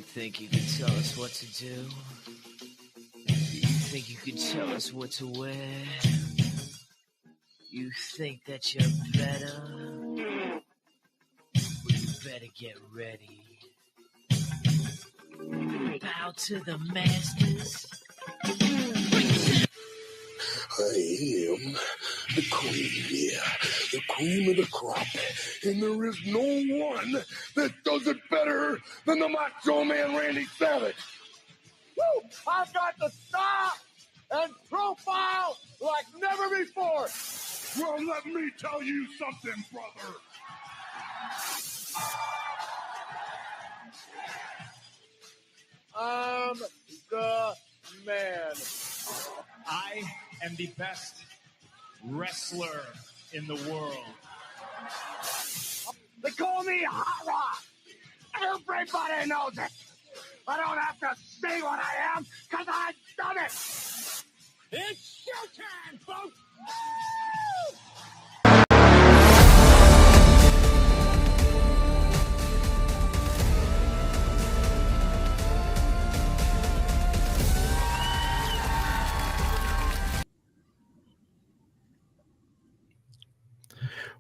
think you can tell us what to do? You think you can tell us what to wear? You think that you're better? Well, you better get ready. Bow to the masters. I am the queen here, the cream of the crop, and there is no one that does it better than the Macho Man Randy Savage. Woo! I've got the style and profile like never before. Well, let me tell you something, brother. I'm the man. I am the best wrestler in the world. They call me Hot Rod. Everybody knows it. I don't have to say what I am because I've done it. It's showtime, folks. Woo!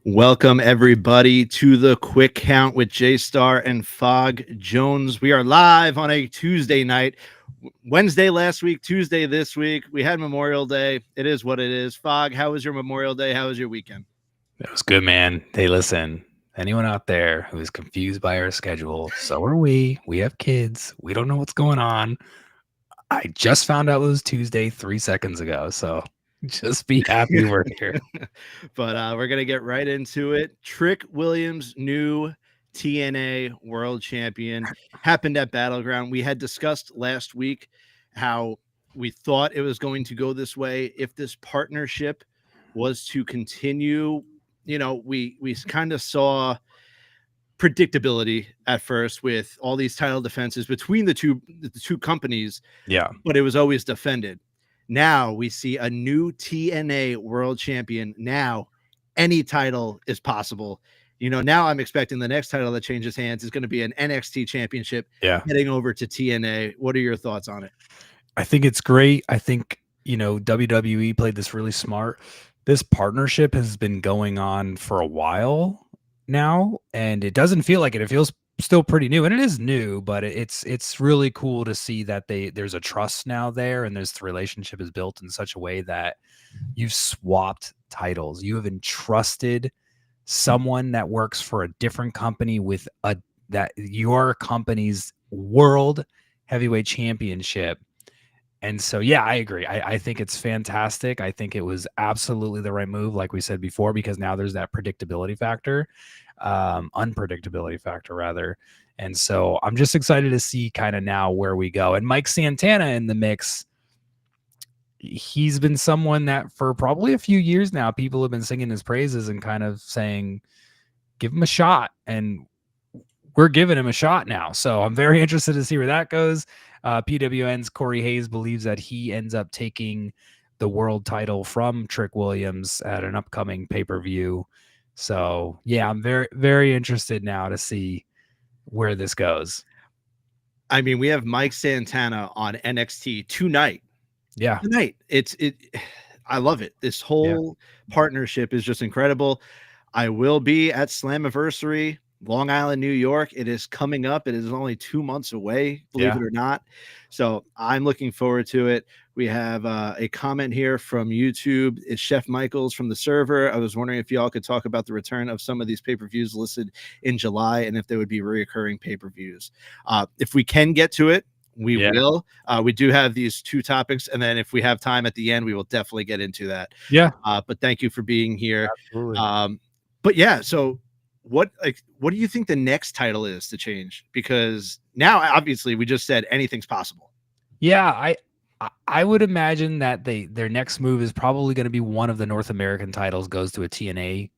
Welcome, everybody, to the Quick Count with J-Star and Fog Jones. We are live on a Tuesday night. Wednesday last week, Tuesday this week. We had Memorial Day. It is what it is. Fog, how was your Memorial Day? How was your weekend? It was good, man. Hey, listen, anyone out there who is confused by our schedule, so are we. We have kids. We don't know what's going on. I just found out it was Tuesday 3 seconds ago, so just be happy we're here. But we're going to get right into it. Trick Williams, new TNA World Champion, happened at Battleground. We had discussed last week how we thought it was going to go this way. If this partnership was to continue, you know, we kind of saw predictability at first with all these title defenses between the two companies. Yeah. But it was always defended. Now we see a new TNA World Champion. Now any title is possible. You know, now I'm expecting the next title that changes hands is going to be an NXT championship heading over to TNA. What are your thoughts on it? I think it's great. I think, you know, WWE played this really smart. This partnership has been going on for a while now, and it doesn't feel like it. It feels still pretty new, and it is new, but it's really cool to see that there's a trust now there, and the relationship is built in such a way that you've swapped titles. You have entrusted someone that works for a different company with that your company's world heavyweight championship. And so, yeah, I agree. I think it's fantastic. I think it was absolutely the right move, like we said before, because now there's that unpredictability factor rather. And so I'm just excited to see kind of now where we go. And Mike Santana in the mix, he's been someone that for probably a few years now, people have been singing his praises and kind of saying, give him a shot. And we're giving him a shot now. So I'm very interested to see where that goes. PWN's Corey Hayes believes that he ends up taking the world title from Trick Williams at an upcoming pay-per-view. So, yeah, I'm very, very interested now to see where this goes. I mean, we have Mike Santana on NXT tonight. Yeah. Tonight. I love it. This whole partnership is just incredible. I will be at Slammiversary, Long Island, New York. It is coming up. It is only 2 months away, believe it or not. So I'm looking forward to it. We have a comment here from YouTube. It's Chef Michaels from the server. I was wondering if y'all could talk about the return of some of these pay-per-views listed in July and if they would be reoccurring pay-per-views. If we can get to it, we will. We do have these two topics, and then if we have time at the end, we will definitely get into that. Yeah. But thank you for being here. Absolutely. But yeah, so what do you think the next title is to change? Because now, obviously, we just said anything's possible. Yeah, I would imagine that their next move is probably going to be one of the North American titles goes to a TNA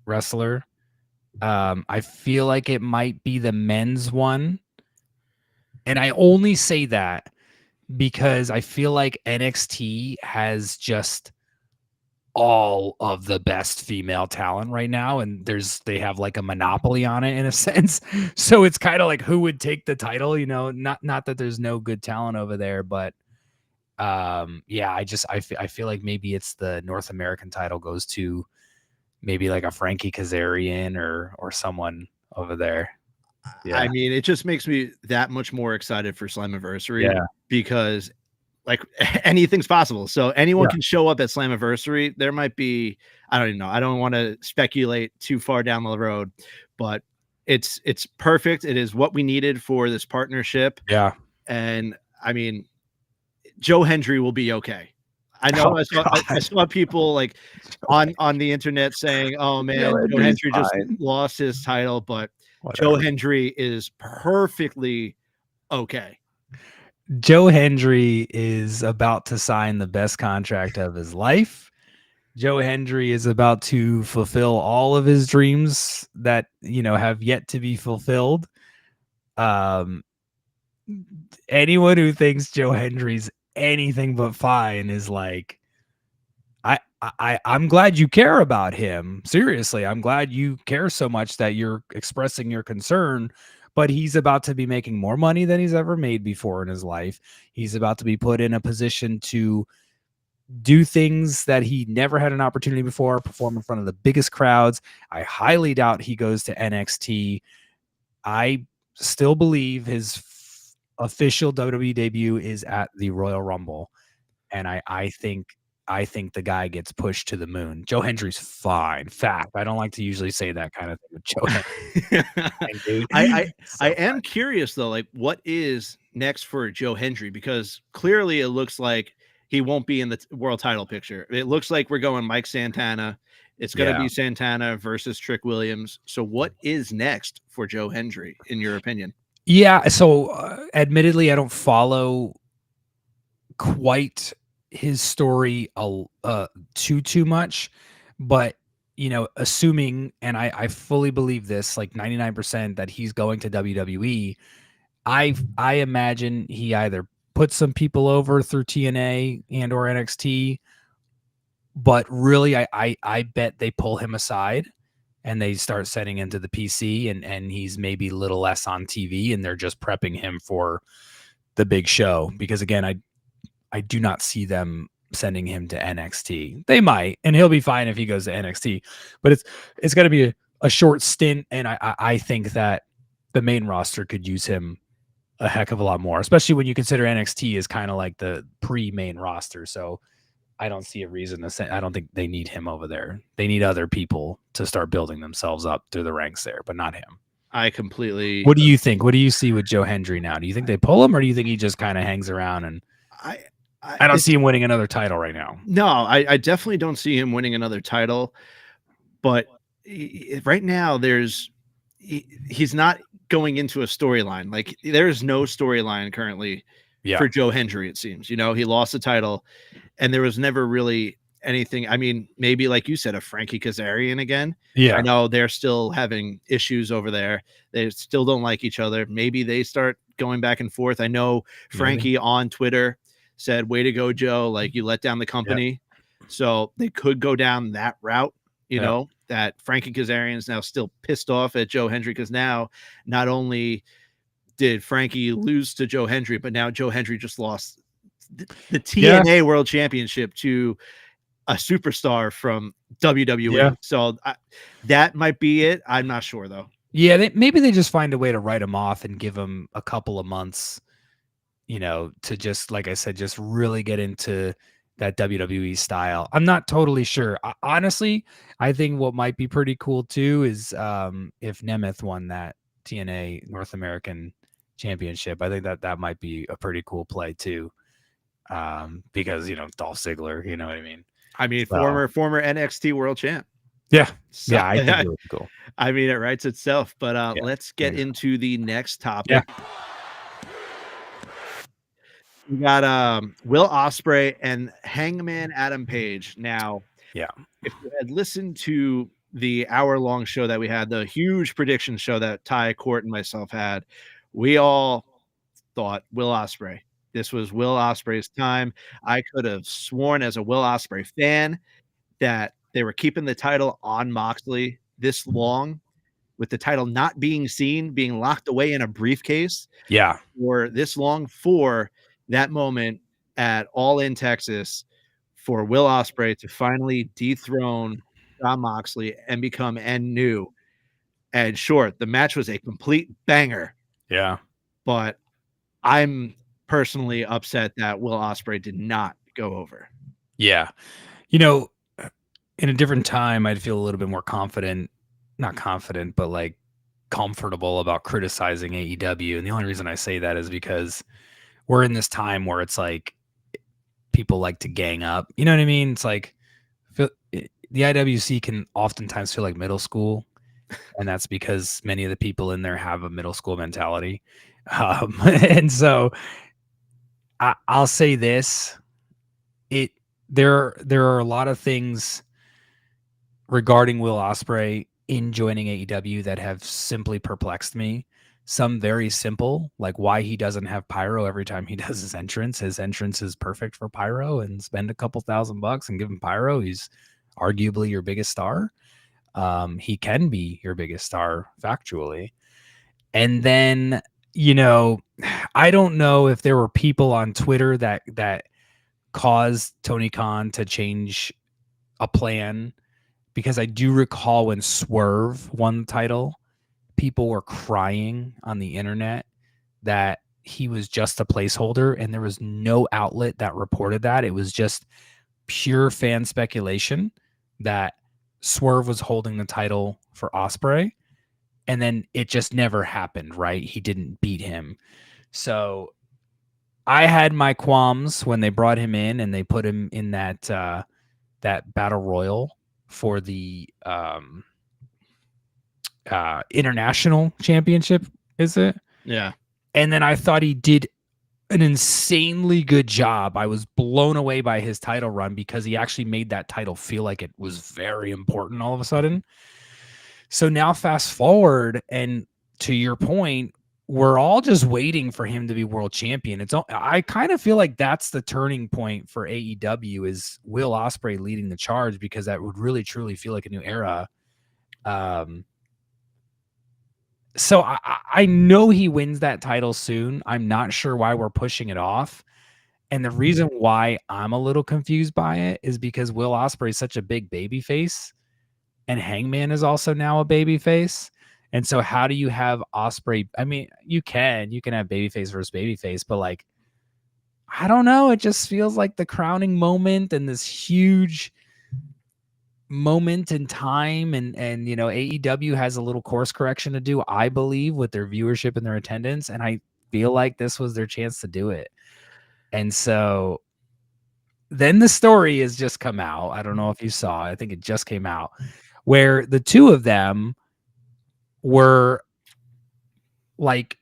wrestler. I feel like it might be the men's one. And I only say that because I feel like NXT has just all of the best female talent right now, and they have like a monopoly on it in a sense. So it's kind of like who would take the title, not that there's no good talent over there, but yeah, I feel like maybe it's the North American title goes to maybe like a Frankie Kazarian or someone over there. Yeah. I mean, it just makes me that much more excited for Slammiversary Yeah. because like anything's possible. So anyone Yeah. can show up at Slammiversary. There might be, I don't even know. I don't want to speculate too far down the road, but it's perfect. It is what we needed for this partnership. Yeah. And I mean, Joe Hendry will be okay. I know I saw people like on the internet saying, "Oh man, Joe Hendry just lost his title," but Joe Hendry is perfectly okay. Joe Hendry is about to sign the best contract of his life. Joe Hendry is about to fulfill all of his dreams that, have yet to be fulfilled. Anyone who thinks Joe Hendry's anything but fine is like, I'm glad you care about him. Seriously, I'm glad you care so much that you're expressing your concern. But he's about to be making more money than he's ever made before in his life. He's about to be put in a position to do things that he never had an opportunity before, perform in front of the biggest crowds. I highly doubt he goes to NXT. I still believe his official WWE debut is at the Royal Rumble. And I think the guy gets pushed to the moon. Joe Hendry's fine. Fact. I don't like to usually say that kind of thing with Joe Hendry. I am curious though, like what is next for Joe Hendry? Because clearly it looks like he won't be in the world title picture. It looks like we're going Mike Santana. It's going to be Santana versus Trick Williams. So what is next for Joe Hendry, in your opinion? Yeah. So admittedly, I don't follow quite his story too much, but assuming, and I fully believe this, like 99% that he's going to WWE, I imagine he either puts some people over through TNA and or NXT, but really I bet they pull him aside and they start setting into the PC and he's maybe a little less on TV and they're just prepping him for the big show. Because again, I do not see them sending him to NXT. They might, and he'll be fine if he goes to NXT, but it's got to be a short stint. And I think that the main roster could use him a heck of a lot more, especially when you consider NXT is kind of like the pre-main roster. So I don't see a reason to say, I don't think they need him over there. They need other people to start building themselves up through the ranks there, but not him. I completely. What do you think? What do you see with Joe Hendry now? Do you think they pull him, or do you think he just kind of hangs around? And I don't see him winning another title right now. No, I definitely don't see him winning another title. But right now, he's not going into a storyline. Like there is no storyline currently for Joe Hendry. It seems, he lost the title, and there was never really anything. I mean, maybe like you said, a Frankie Kazarian again. Yeah, I know they're still having issues over there. They still don't like each other. Maybe they start going back and forth. I know Frankie on Twitter said, "Way to go, Joe. Like you let down the company." Yep. So they could go down that route, know, that Frankie Kazarian is now still pissed off at Joe Hendry because now not only did Frankie lose to Joe Hendry, but now Joe Hendry just lost the TNA World Championship to a superstar from WWE. Yeah. So that might be it. I'm not sure though. Yeah, maybe they just find a way to write him off and give him a couple of months, to just, like I said, just really get into that WWE style. I'm not totally sure. Honestly, I think what might be pretty cool too is if Nemeth won that TNA North American Championship. I think that might be a pretty cool play too. Because Dolph Ziggler, you know what I mean? I mean, former NXT World Champ. Yeah. So, yeah, I think it would be cool. I mean, it writes itself, but let's get into the next topic. Yeah. We got Will Ospreay and Hangman Adam Page. Now, if you had listened to the hour-long show that we had, the huge prediction show that Ty, Court, and myself had, we all thought Will Ospreay. This was Will Ospreay's time. I could have sworn as a Will Ospreay fan that they were keeping the title on Moxley this long, with the title not being seen, being locked away in a briefcase. Yeah. For this long, for that moment at All In Texas, for Will Ospreay to finally dethrone Jon Moxley and become new. And sure, the match was a complete banger. Yeah. But I'm personally upset that Will Ospreay did not go over. Yeah. You know, in a different time, I'd feel a little bit more confident, not confident, but like comfortable about criticizing AEW. And the only reason I say that is because we're in this time where it's like people like to gang up. You know what I mean? It's like the IWC can oftentimes feel like middle school. And that's because many of the people in there have a middle school mentality. And so I'll say this. There are a lot of things regarding Will Ospreay in joining AEW that have simply perplexed me. Some very simple, like why he doesn't have pyro every time he does his entrance. His entrance is perfect for pyro, and spend a couple $1,000 and give him pyro. He's arguably your biggest star. He can be your biggest star factually. And then, you know, I don't know if there were people on Twitter that caused Tony Khan to change a plan, because I do recall when Swerve won the title, people were crying on the internet that he was just a placeholder, and there was no outlet that reported that. It was just pure fan speculation that Swerve was holding the title for Ospreay, and then it just never happened, right? He didn't beat him. So I had my qualms when they brought him in and they put him in that battle royal for the international championship, is it? Yeah. And then I thought he did an insanely good job. I was blown away by his title run because he actually made that title feel like it was very important all of a sudden. So now fast forward, and to your point, we're all just waiting for him to be world champion. I kind of feel like that's the turning point for AEW, is Will Ospreay leading the charge, because that would really truly feel like a new era. So I know he wins that title soon. I'm not sure why we're pushing it off. And the reason why I'm a little confused by it is because Will Ospreay is such a big baby face, and Hangman is also now a baby face. And so how do you have Ospreay? I mean, you can have babyface versus babyface, but like, I don't know. It just feels like the crowning moment and this huge moment in time. And you know, AEW has a little course correction to do, I believe, with their viewership and their attendance. And I feel like this was their chance to do it. And so then the story has just come out. I don't know if you saw, I think it just came out, where the two of them were like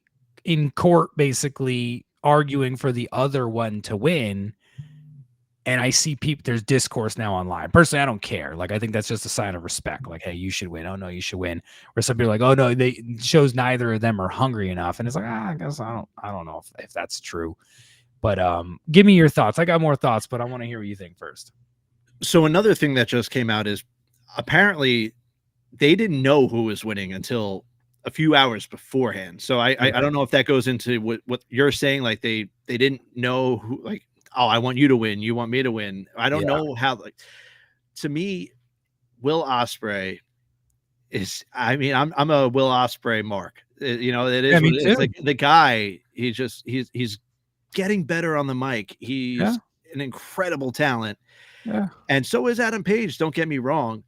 in court, basically arguing for the other one to win. And I see people, there's discourse now online. Personally, I don't care. Like, I think that's just a sign of respect. Like, hey, you should win. Oh no, you should win. Where some people are like, oh no, they shows neither of them are hungry enough. And it's like, I guess I don't know if that's true. But give me your thoughts. I got more thoughts, but I want to hear what you think first. So another thing that just came out is apparently they didn't know who was winning until a few hours beforehand. So I don't know if that goes into what you're saying. Like they didn't know who, like, oh, I want you to win, you want me to win. I don't know how. Like, to me, Will Ospreay is, I mean, I'm a Will Ospreay mark. You know, it is. It's like the guy. He's getting better on the mic. He's an incredible talent. Yeah. And so is Adam Page. Don't get me wrong.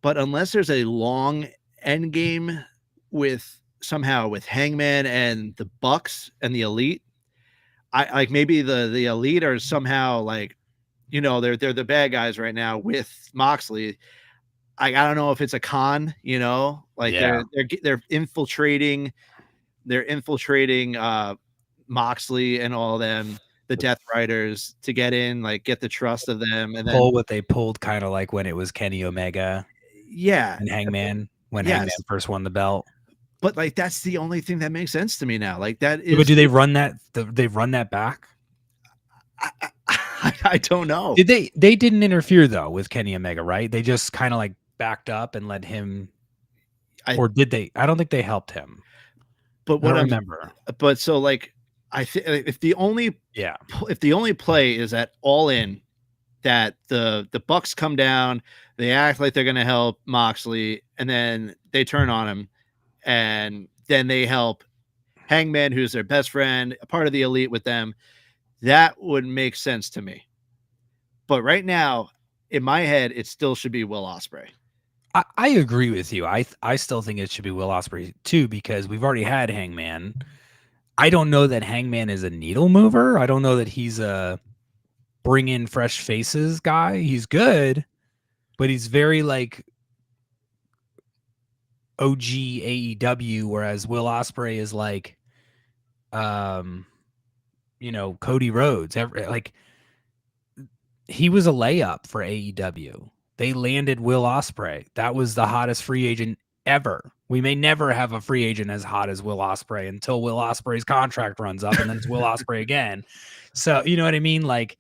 But unless there's a long end game with Hangman and the Bucks and the Elite, I like, maybe the Elite are somehow like, you know, they're the bad guys right now with Moxley. I don't know if it's a con, you know, like they're infiltrating Moxley and all them, the Death Riders, to get in, like get the trust of them, and then pull what they pulled, kind of like when it was Kenny Omega, and Hangman, when Hangman first won the belt. But like, that's the only thing that makes sense to me now. Like, that is. But do they run that? They run that back? I don't know. Did they didn't interfere though with Kenny Omega, right? They just kind of like backed up and let him, or did they? I don't think they helped him. But what I remember. But so like I think if the only play is at All In, that the Bucks come down, they act like they're going to help Moxley, and then they turn on him, and then they help Hangman, who's their best friend, a part of the Elite with them. That would make sense to me. But right now, in my head, it still should be Will Ospreay. I agree with you. I still think it should be Will Ospreay too, because we've already had Hangman. I don't know that Hangman is a needle mover. I don't know that he's a bring in fresh faces guy. He's good, but he's very like OG AEW, whereas Will Ospreay is like, Cody Rhodes. Like, he was a layup for AEW. They landed Will Ospreay. That was the hottest free agent ever. We may never have a free agent as hot as Will Ospreay until Will Ospreay's contract runs up, and then it's Will Ospreay again. So, you know what I mean? Like,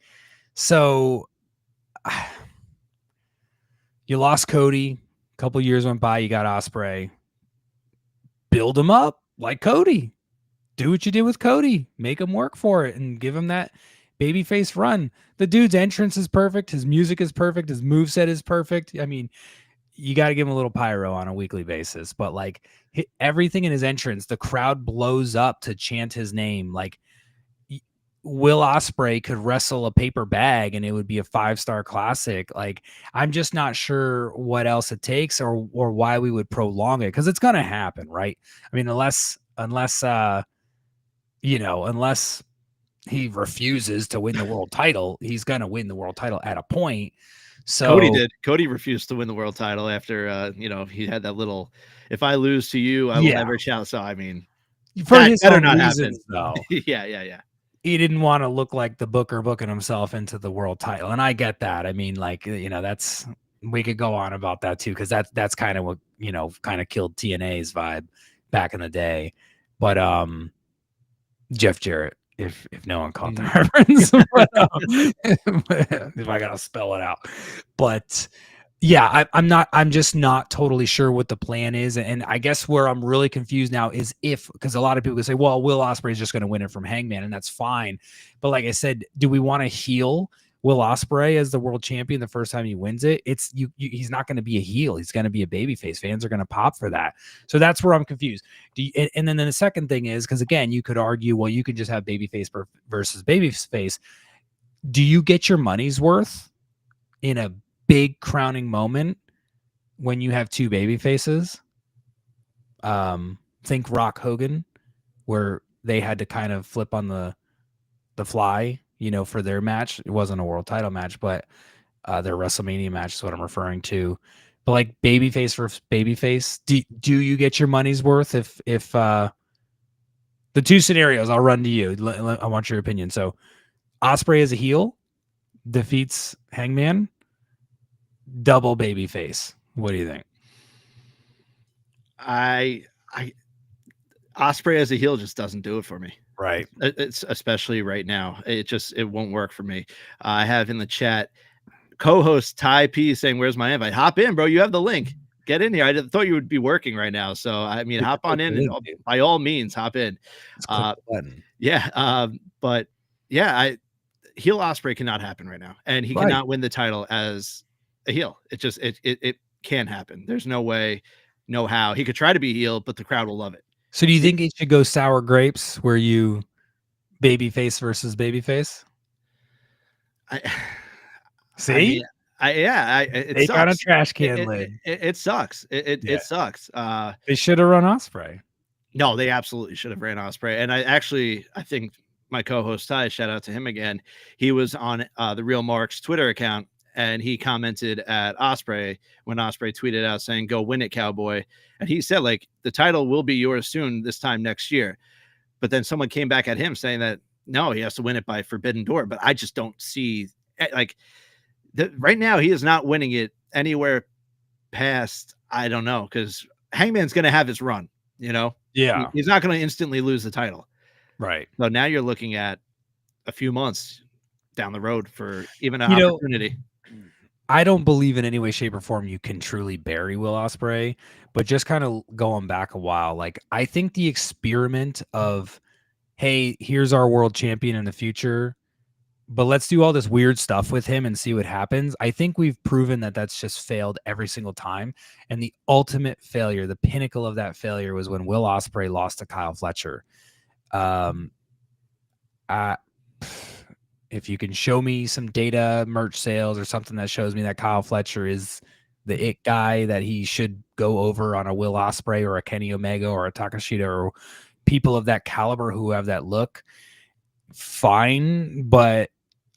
so you lost Cody. A couple years went by. You got Ospreay. Build him up like Cody. Do what you did with Cody. Make him work for it and give him that babyface run. The dude's entrance is perfect. His music is perfect. His moveset is perfect. I mean, you got to give him a little pyro on a weekly basis, but like everything in his entrance, the crowd blows up to chant his name. Like, Will Ospreay could wrestle a paper bag and it would be a 5-star classic. Like, I'm just not sure what else it takes or why we would prolong it, because it's going to happen, right? I mean, unless he refuses to win the world title, he's going to win the world title at a point. So Cody did. Cody refused to win the world title after, he had that little, if I lose to you, I will never challenge. So, I mean, for his better own not reasons, happen. though. Yeah. He didn't want to look like the Booker booking himself into the world title. And I get that. I mean, like, that's, we could go on about that too, because that's kind of what, kind of killed TNA's vibe back in the day. But Jeff Jarrett, if no one caught the reference, if I gotta spell it out. But yeah, I'm just not totally sure what the plan is. And I guess where I'm really confused now is because a lot of people can say, well, Will Ospreay is just going to win it from Hangman, and that's fine. But like I said, do we want to heel Will Ospreay as the world champion the first time he wins it? It's he's not going to be a heel. He's going to be a babyface. Fans are going to pop for that. So that's where I'm confused. And then the second thing is, because again, you could argue, well, you could just have babyface versus babyface. Do you get your money's worth in a big crowning moment when you have two baby faces? Think Rock Hogan, where they had to kind of flip on the fly, for their match. It wasn't a world title match, but their WrestleMania match is what I'm referring to. But like babyface versus babyface, do you get your money's worth if the two scenarios? I'll run to you. I want your opinion. So Ospreay as a heel defeats Hangman. Double baby face. What do you think? Ospreay as a heel just doesn't do it for me. Right. It's especially right now. It won't work for me. I have in the chat co-host Ty P saying, "Where's my invite? Hop in, bro. You have the link. Get in here. I thought you would be working right now. So I mean, hop on in and by all means hop in." But yeah, heel Ospreay cannot happen right now, and he cannot win the title as a heel. It can't happen. There's no way, no how. He could try to be heel, but the crowd will love it. So do you think it should go sour grapes, where you babyface versus babyface? See? It got a trash can lid. It sucks. It sucks. They should have run Ospreay. No, they absolutely should have ran Ospreay. And I think my co-host Ty, shout out to him again. He was on the Real Mark's Twitter account, and he commented at Ospreay when Ospreay tweeted out saying, "Go win it, cowboy." And he said, like, the title will be yours soon, this time next year. But then someone came back at him saying that, no, he has to win it by Forbidden Door. But I just don't see, like, right now he is not winning it anywhere past, I don't know, because Hangman's going to have his run, Yeah. He's not going to instantly lose the title. Right. So now you're looking at a few months, down the road for even an You know, opportunity. I don't believe in any way, shape, or form you can truly bury Will Ospreay, but just kind of going back a while, like I think the experiment of, hey, here's our world champion in the future, but let's do all this weird stuff with him and see what happens. I think we've proven that that's just failed every single time. And the ultimate failure, the pinnacle of that failure, was when Will Ospreay lost to Kyle Fletcher. If you can show me some data, merch sales, or something that shows me that Kyle Fletcher is the it guy that he should go over on a Will Ospreay or a Kenny Omega or a Takashita or people of that caliber who have that look, fine. But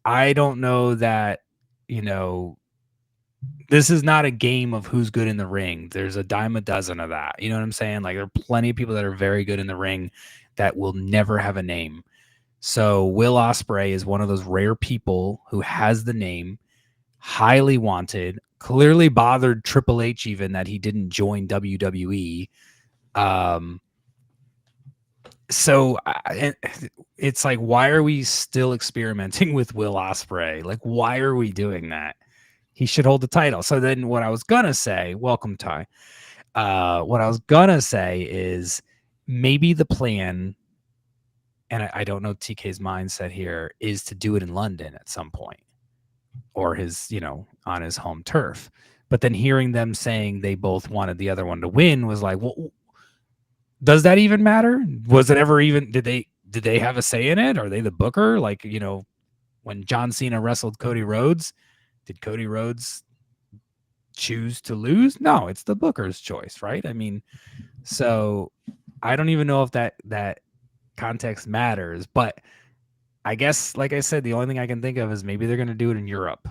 I don't know that, this is not a game of who's good in the ring. There's a dime a dozen of that. You know what I'm saying? Like, there are plenty of people that are very good in the ring that will never have a name. So Will Ospreay is one of those rare people who has the name, highly wanted, clearly bothered Triple H even that he didn't join WWE. So it's like, why are we still experimenting with Will Ospreay? Like, why are we doing that? He should hold the title. So then what I was going to say, welcome, Ty. What I was going to say is maybe the plan, and I don't know TK's mindset here, is to do it in London at some point or his, on his home turf. But then hearing them saying they both wanted the other one to win was like, well, does that even matter? Was it ever even, did they have a say in it? Are they the booker? Like, when John Cena wrestled Cody Rhodes, did Cody Rhodes choose to lose? No, it's the booker's choice, right? I mean, so I don't even know if that context matters, but I guess, like I said, the only thing I can think of is maybe they're going to do it in Europe,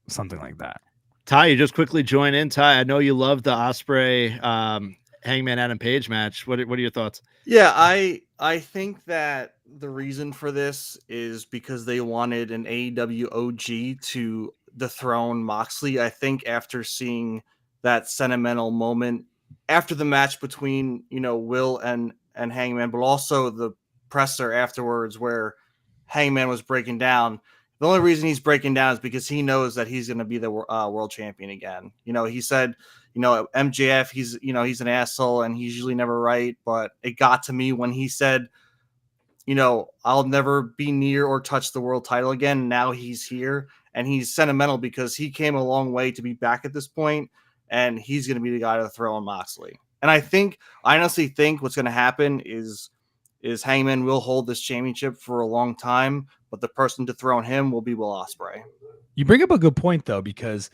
something like that. Ty, you just quickly join in. Ty, I know you love the Ospreay Hangman Adam Page match. What are your thoughts? Yeah, I think that the reason for this is because they wanted an AEW OG to dethrone Moxley. I think after seeing that sentimental moment after the match between, Will and Hangman, but also the presser afterwards where Hangman was breaking down. The only reason he's breaking down is because he knows that he's going to be the world champion again. He said, MJF, he's an asshole and he's usually never right. But it got to me when he said, I'll never be near or touch the world title again. Now he's here and he's sentimental because he came a long way to be back at this point, and he's going to be the guy to throw on Moxley. And I honestly think what's going to happen is Hangman will hold this championship for a long time, but the person to throw on him will be Will Ospreay. You bring up a good point, though, because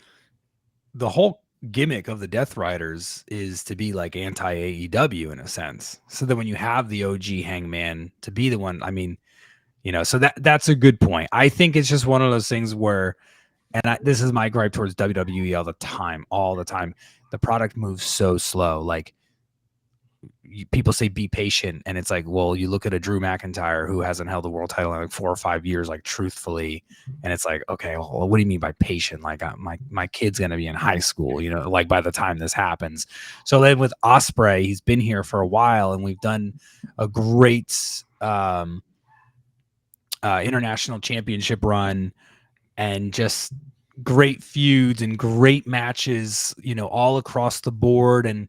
the whole gimmick of the Death Riders is to be like anti-AEW in a sense. So that when you have the OG Hangman to be the one, I mean, so that's a good point. I think it's just one of those things where, and this is my gripe towards WWE all the time. The product moves so slow. Like, people say be patient, and it's like, well, you look at a Drew McIntyre who hasn't held the world title in like 4 or 5 years, like, truthfully, and it's like, okay, well, what do you mean by patient? Like, my kid's gonna be in high school, like, by the time this happens. So then with Ospreay, he's been here for a while, and we've done a great international championship run, and just great feuds and great matches, all across the board. And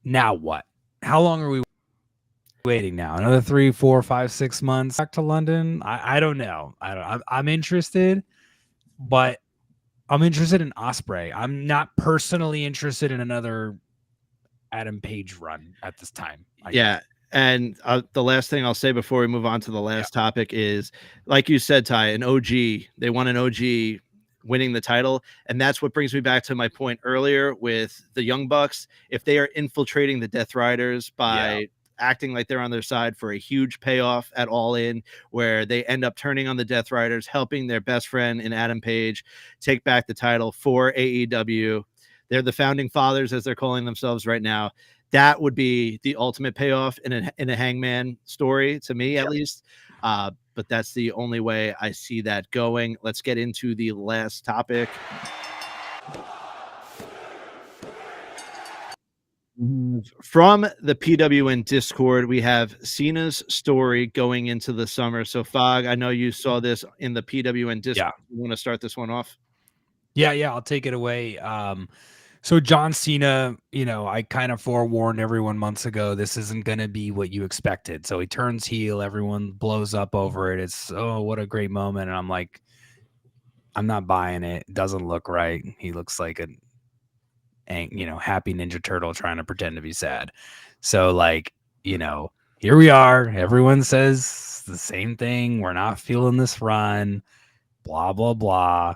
now what? How long are we waiting now? Another 3, 4, 5, 6 months back to London? I don't know. I'm interested, but I'm interested in Ospreay. I'm not personally interested in another Adam Page run at this time. And the last thing I'll say before we move on to the last topic is, like you said, Ty, an OG. They want an OG winning the title, and that's what brings me back to my point earlier with the Young Bucks. If they are infiltrating the Death Riders by acting like they're on their side for a huge payoff at All In, where they end up turning on the Death Riders, helping their best friend in Adam Page take back the title for AEW. They're the founding fathers, as they're calling themselves right now. That would be the ultimate payoff in a Hangman story, to me, at least. But that's the only way I see that going. Let's get into the last topic. From the PWN Discord, we have Cena's story going into the summer. So, Fog, I know you saw this in the PWN Discord. Yeah. You want to start this one off? Yeah, I'll take it away. So John Cena, I kind of forewarned everyone months ago, this isn't going to be what you expected. So he turns heel, everyone blows up over it. It's, oh, what a great moment. And I'm like, I'm not buying it. It doesn't look right. He looks like a, happy Ninja Turtle trying to pretend to be sad. So here we are. Everyone says the same thing. We're not feeling this run, blah, blah, blah.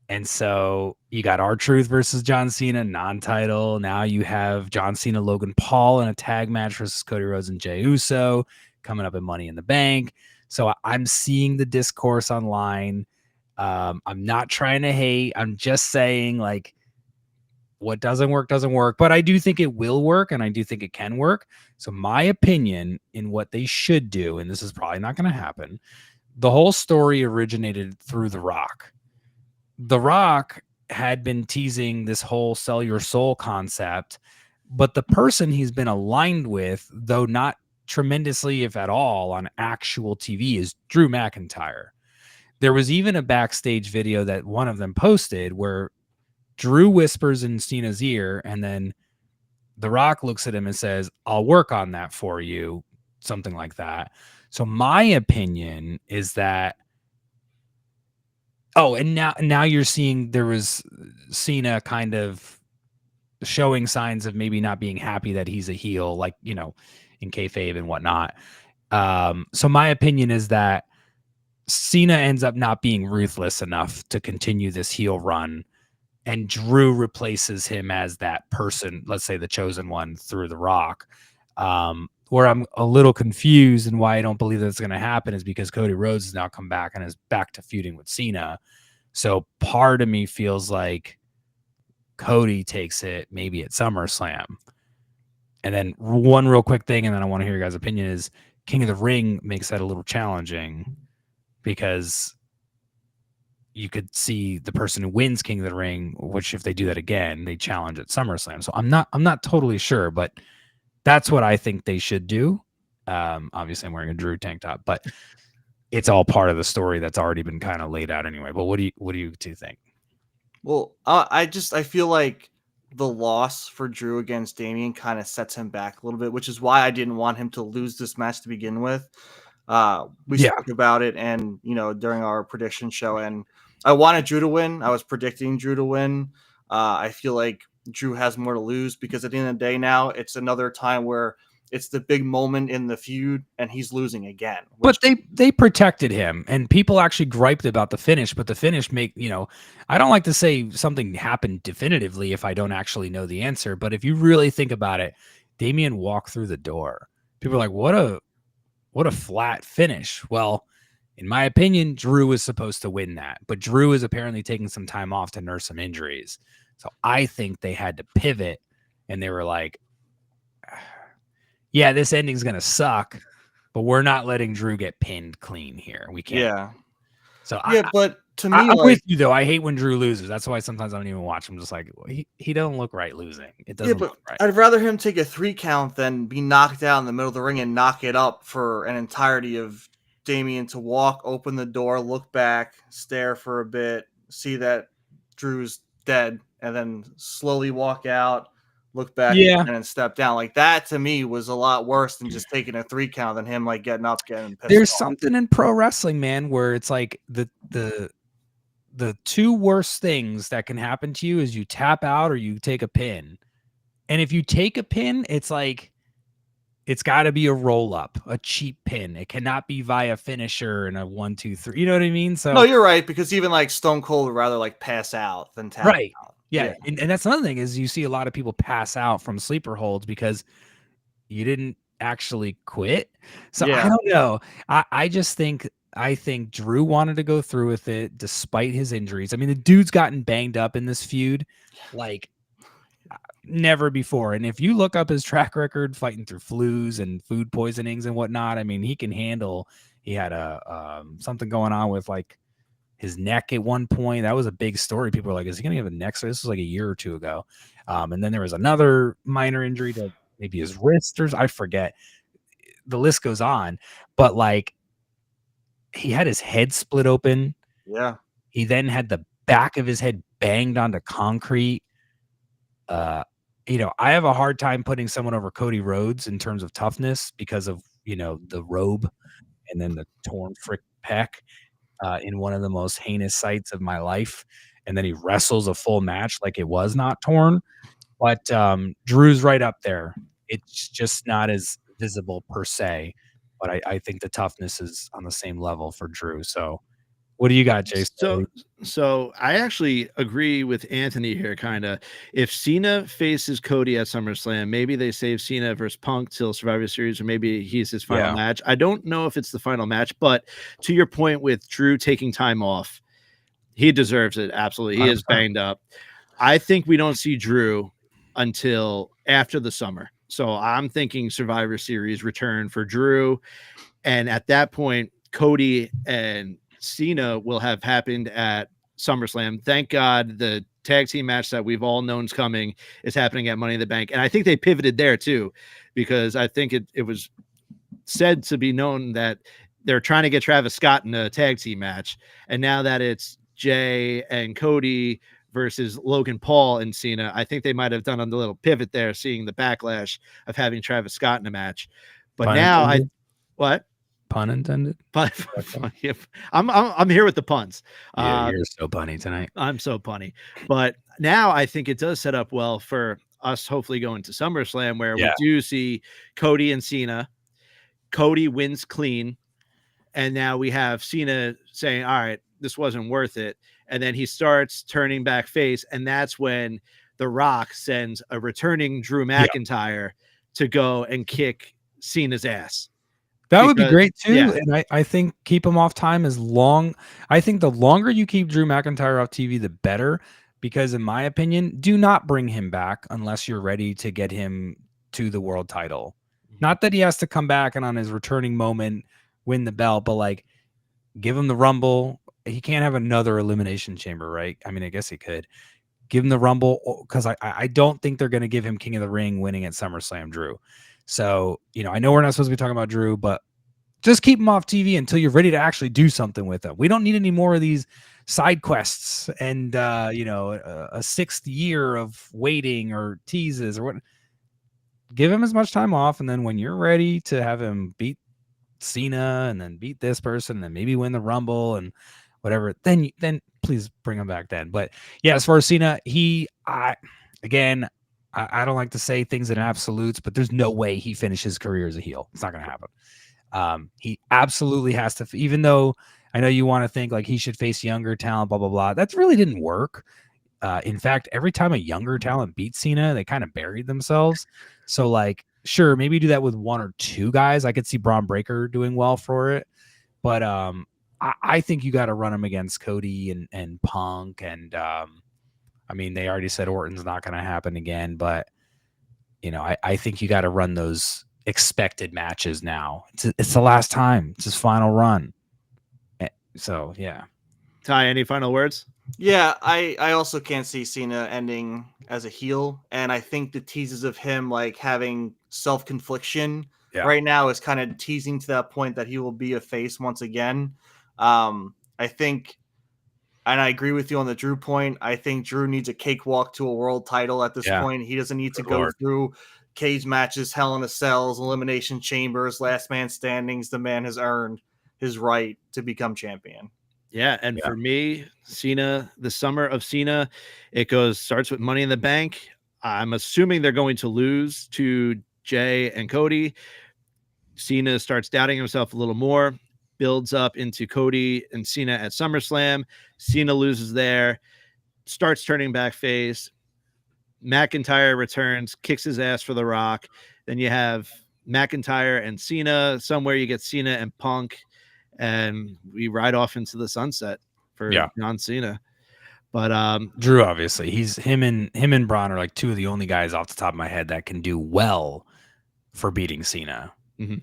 And so you got R-Truth versus John Cena, non-title. Now you have John Cena, Logan Paul in a tag match versus Cody Rhodes and Jey Uso coming up in Money in the Bank. So I'm seeing the discourse online. I'm not trying to hate. I'm just saying, what doesn't work doesn't work. But I do think it will work, and I do think it can work. So my opinion in what they should do, and this is probably not going to happen, the whole story originated through The Rock. The Rock had been teasing this whole sell your soul concept, but the person he's been aligned with, though not tremendously, if at all, on actual TV is Drew McIntyre. There was even a backstage video that one of them posted where Drew whispers in Cena's ear, and then The Rock looks at him and says, I'll work on that for you, something like that. So my opinion is that, oh, and now you're seeing there was Cena kind of showing signs of maybe not being happy that he's a heel, in kayfabe and whatnot. So my opinion is that Cena ends up not being ruthless enough to continue this heel run, and Drew replaces him as that person, let's say the chosen one through The Rock. Where I'm a little confused and why I don't believe that's going to happen is because Cody Rhodes has now come back and is back to feuding with Cena. So part of me feels like Cody takes it maybe at SummerSlam. And then one real quick thing, and then I want to hear your guys' opinion, is King of the Ring makes that a little challenging because you could see the person who wins King of the Ring, which if they do that again, they challenge at SummerSlam. So I'm not totally sure, but that's what I think they should do. Obviously, I'm wearing a Drew tank top, but it's all part of the story that's already been kind of laid out anyway. But what do you two think? Well, I feel like the loss for Drew against Damian kind of sets him back a little bit, which is why I didn't want him to lose this match to begin with. We spoke about it, and during our prediction show, and I wanted Drew to win. I was predicting Drew to win. I feel like Drew has more to lose because at the end of the day now, it's another time where it's the big moment in the feud and he's losing again. But they protected him, and people actually griped about the finish, but the finish I don't like to say something happened definitively if I don't actually know the answer. But if you really think about it, Damian walked through the door. People are like, what a flat finish. Well, in my opinion, Drew was supposed to win that, but Drew is apparently taking some time off to nurse some injuries. So I think they had to pivot, and they were like, yeah, this ending's going to suck, but we're not letting Drew get pinned clean here. We can't. Yeah. So but to me, I'm with you though. I hate when Drew loses. That's why sometimes I don't even watch. I'm just like, he doesn't look right losing. It doesn't look right. I'd rather him take a 3 count than be knocked out in the middle of the ring and knock it up for an entirety of Damian to walk, open the door, look back, stare for a bit, see that Drew's dead, and then slowly walk out, look back, and then step down. Like that to me was a lot worse than just taking a 3 count than him getting up, getting pissed There's off. something in pro wrestling, man, where it's like the 2 worst things that can happen to you is you tap out or you take a pin. And if you take a pin, it's like it's got to be a roll up, a cheap pin. It cannot be via finisher and a 1, 2, 3. You know what I mean? So no, you're right, because even Stone Cold would rather pass out than tap out. Yeah. And that's another thing is you see a lot of people pass out from sleeper holds because you didn't actually quit. So I don't know. I think Drew wanted to go through with it despite his injuries. I mean, the dude's gotten banged up in this feud like never before. And if you look up his track record fighting through flus and food poisonings and whatnot, I mean, he can handle. He had something going on with his neck at one point. That was a big story. People were like, is he going to have a neck? So this was like a year or two ago. And then there was another minor injury to maybe his wrist, or I forget. The list goes on, but like he had his head split open. Yeah. He then had the back of his head banged onto concrete. You know, I have a hard time putting someone over Cody Rhodes in terms of toughness because of, you know, the robe and then the torn frick pec in one of the most heinous sights of my life. And then he wrestles a full match like it was not torn. But Drew's right up there. It's just not as visible per se. But I think the toughness is on the same level for Drew. So what do you got, Jason? So I actually agree with Anthony here, kind of. If Cena faces Cody at SummerSlam, maybe they save Cena versus Punk till Survivor Series, or maybe he's his final match. I don't know if it's the final match, but to your point with Drew taking time off, he deserves it. Absolutely. He 100%. Is banged up. I think we don't see Drew until after the summer. So I'm thinking Survivor Series return for Drew. And at that point, Cody and Cena will have happened at SummerSlam. Thank God the tag team match that we've all known is coming is happening at Money in the Bank. And I think they pivoted there too, because I think it was said to be known that they're trying to get Travis Scott in a tag team match. And now that it's Jay and Cody versus Logan Paul and Cena, I think they might have done a little pivot there, seeing the backlash of having Travis Scott in a match. But pun now intended? What? Pun intended. I'm here with the puns. Yeah, you're so punny tonight. I'm so punny. But now I think it does set up well for us hopefully going to SummerSlam, where we do see Cody and Cena. Cody wins clean. And now we have Cena saying, all right, this wasn't worth it. And then he starts turning back face. And that's when The Rock sends a returning Drew McIntyre to go and kick Cena's ass. That would be great too. Yeah. And I think keep him off time as long. I think the longer you keep Drew McIntyre off TV, the better. Because in my opinion, do not bring him back unless you're ready to get him to the world title. Not that he has to come back and on his returning moment win the belt, but like give him the Rumble. He can't have another Elimination Chamber, right? I mean, I guess he could. Give him the Rumble, because I don't think they're going to give him King of the Ring winning at SummerSlam, Drew. So, you know, I know we're not supposed to be talking about Drew, but just keep him off TV until you're ready to actually do something with him. We don't need any more of these side quests and, you know, a 6th year of waiting or teases or what. Give him as much time off. And then when you're ready to have him beat Cena and then beat this person and then maybe win the Rumble and whatever, then please bring him back then. But yeah, as far as Cena, I don't like to say things in absolutes, but there's no way he finishes his career as a heel. It's not going to happen. He absolutely has to, even though I know you want to think like he should face younger talent, blah, blah, blah. That really didn't work. In fact, every time a younger talent beat Cena, they kind of buried themselves. So like, sure, maybe do that with 1 or 2 guys. I could see Braun Breaker doing well for it. But I think you got to run him against Cody and Punk. And I mean, they already said Orton's not going to happen again. But, you know, I think you got to run those expected matches now. It's the last time. It's his final run. So, yeah. Ty, any final words? Yeah, I also can't see Cena ending as a heel. And I think the teases of him like having self-confliction right now is kind of teasing to that point that he will be a face once again. I think, and I agree with you on the Drew point, I think Drew needs a cakewalk to a world title at this point. He doesn't need to go through cage matches, Hell in a Cells, Elimination Chambers, Last Man Standings. The man has earned his right to become champion. Yeah, and for me, Cena, the summer of Cena, starts with Money in the Bank. I'm assuming they're going to lose to Jay and Cody. Cena starts doubting himself a little more, builds up into Cody and Cena at SummerSlam. Cena loses there, starts turning back face. McIntyre returns, kicks his ass for The Rock. Then you have McIntyre and Cena. Somewhere you get Cena and Punk. And we ride off into the sunset for John Cena. But Drew, obviously, him and Braun are like 2 of the only guys off the top of my head that can do well for beating Cena. Mm-hmm.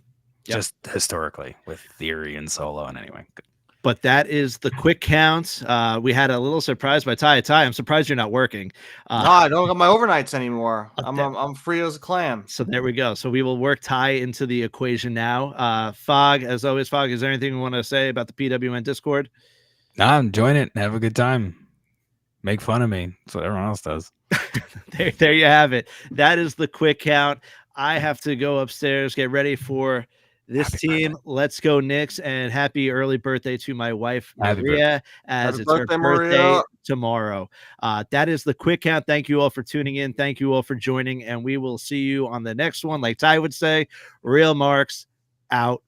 Just historically with Theory and Solo and anyway. But that is the quick count. We had a little surprise by Ty. I'm surprised you're not working. No, I don't got my overnights anymore. I'm free as a clam. So there we go. So we will work Ty into the equation now. Fog, as always, Fog, is there anything you want to say about the PWN Discord? Nah, join it. Have a good time. Make fun of me. That's what everyone else does. There you have it. That is the quick count. I have to go upstairs, get ready for this team. Birthday. Let's go, Knicks, and happy early birthday to my wife, Happy Maria, as Happy it's her birthday, birthday Maria. tomorrow. That is the quick count. Thank you all for tuning in. Thank you all for joining, and we will see you on the next one. Like Ty would say, real marks out.